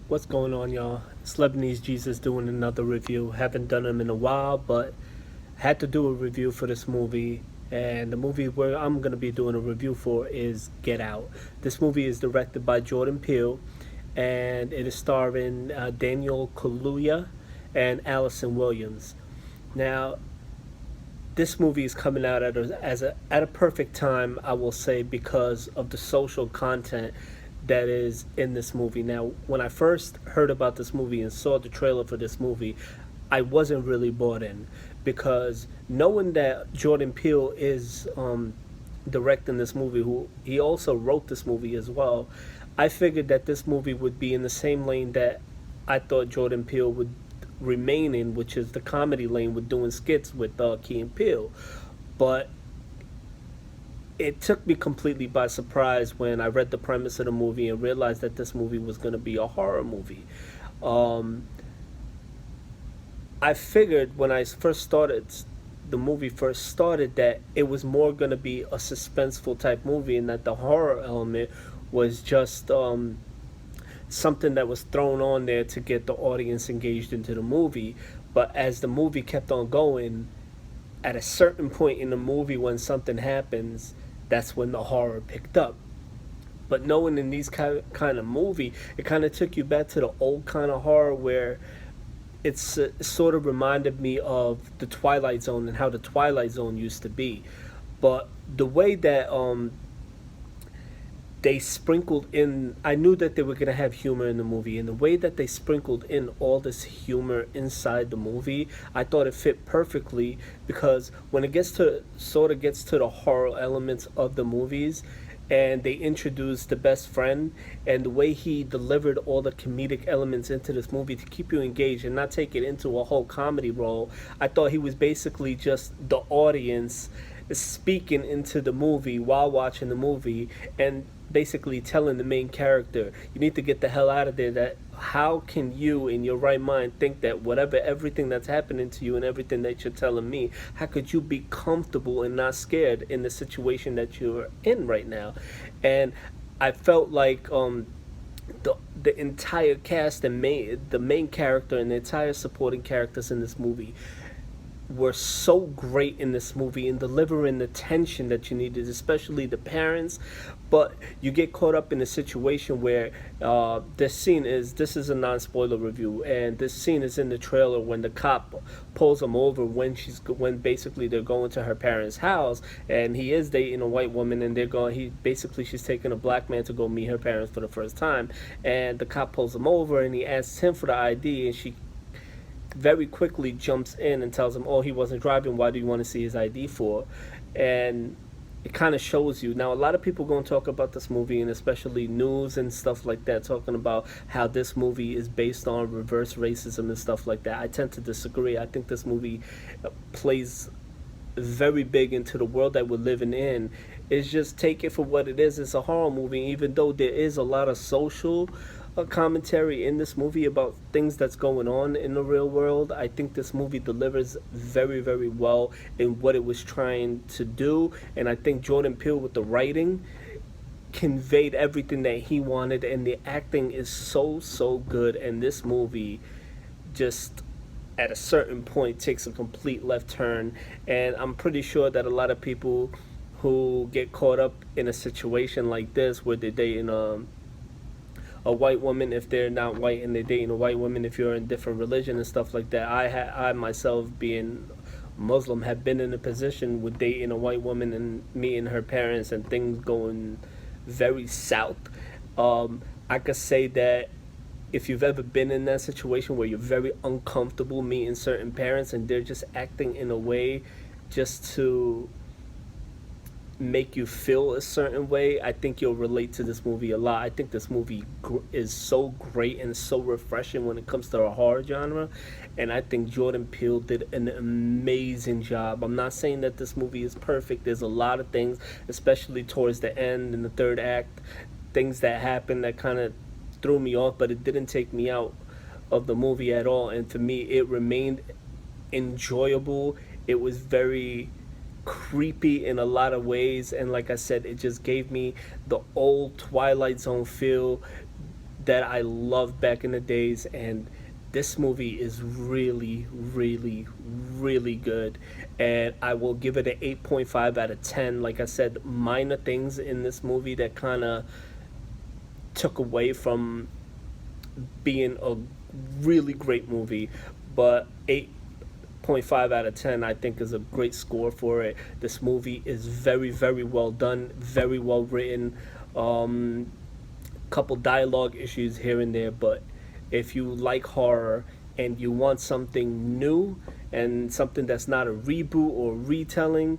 What's going on, y'all? It's Lebanese Jesus doing another review. Haven't done them in a while, but had to do a review for this movie. And the movie where I'm going to be doing a review for is Get Out. This movie is directed by Jordan Peele, and it is starring Daniel Kaluuya and Allison Williams. Now, this movie is coming out at a perfect time, I will say, because of the social content that is in this movie. Now, when I first heard about this movie and saw the trailer for this movie, I wasn't really bought in because knowing that Jordan Peele is directing this movie, who he also wrote this movie as well, I figured that this movie would be in the same lane that I thought Jordan Peele would remain in, which is the comedy lane with doing skits with Key and Peele. But it took me completely by surprise when I read the premise of the movie and realized that this movie was going to be a horror movie. Um, I figured when the movie first started, that it was more going to be a suspenseful type movie and that the horror element was just something that was thrown on there to get the audience engaged into the movie. But as the movie kept on going, at a certain point in the movie when something happens, that's when the horror picked up. But knowing in these kind of movie, it kind of took you back to the old kind of horror where it sort of reminded me of the Twilight Zone and how the Twilight Zone used to be. But the way that they sprinkled in, I knew that they were going to have humor in the movie, and the way that they sprinkled in all this humor inside the movie, I thought it fit perfectly, because when it gets to the horror elements of the movies, and they introduced the best friend, and the way he delivered all the comedic elements into this movie to keep you engaged and not take it into a whole comedy role, I thought he was basically just the audience speaking into the movie while watching the movie, and basically telling the main character, you need to get the hell out of there. That how can you in your right mind think that whatever everything that's happening to you and everything that you're telling me, how could you be comfortable and not scared in the situation that you're in right now? And I felt like the entire cast and the main character and the entire supporting characters in this movie were so great in this movie in delivering the tension that you needed, especially the parents. But you get caught up in a situation where this is a non-spoiler review, and this scene is in the trailer when the cop pulls him over when basically they're going to her parents' house, and he is dating a white woman, and she's taking a black man to go meet her parents for the first time, and the cop pulls him over and he asks him for the ID, and she very quickly jumps in and tells him, "Oh, he wasn't driving. Why do you want to see his ID for?" And it kind of shows you. Now, a lot of people going to talk about this movie, and especially news and stuff like that, talking about how this movie is based on reverse racism and stuff like that. I tend to disagree. I think this movie plays very big into the world that we're living in. It's just take it for what it is. It's a horror movie, even though there is a lot of social commentary in this movie about things that's going on in the real world. I think this movie delivers very, very well in what it was trying to do, and I think Jordan Peele with the writing conveyed everything that he wanted, and the acting is so good. And this movie just at a certain point takes a complete left turn, and I'm pretty sure that a lot of people who get caught up in a situation like this where they're dating a white woman, if they're not white, and they're dating a white woman if you're in different religion and stuff like that. I myself, being Muslim, have been in a position with dating a white woman and meeting her parents and things going very south. I could say that if you've ever been in that situation where you're very uncomfortable meeting certain parents and they're just acting in a way just to make you feel a certain way, I think you'll relate to this movie a lot. I think this movie is so great and so refreshing when it comes to the horror genre, and I think Jordan Peele did an amazing job. I'm not saying that this movie is perfect. There's a lot of things, especially towards the end in the third act, things that happened that kind of threw me off, but it didn't take me out of the movie at all. And for me, it remained enjoyable. It was very creepy in a lot of ways, and like I said, it just gave me the old Twilight Zone feel, that I loved back in the days, and this movie is really, really, really good. And I will give it an 8.5 out of 10. Like I said, minor things in this movie that kind of took away from being a really great movie, but 8.5 out of 10 I think is a great score for it. This movie is very, very well done, very well written. Um, Couple dialogue issues here and there, but if you like horror and you want something new and something that's not a reboot or retelling,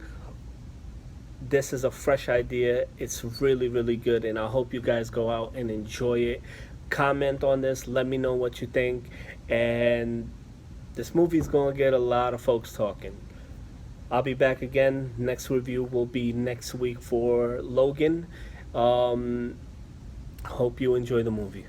this is a fresh idea. It's really, really good, and I hope you guys go out and enjoy it. Comment on this, let me know what you think, and this movie's gonna get a lot of folks talking. I'll be back again. Next review will be next week for Logan. Hope you enjoy the movie.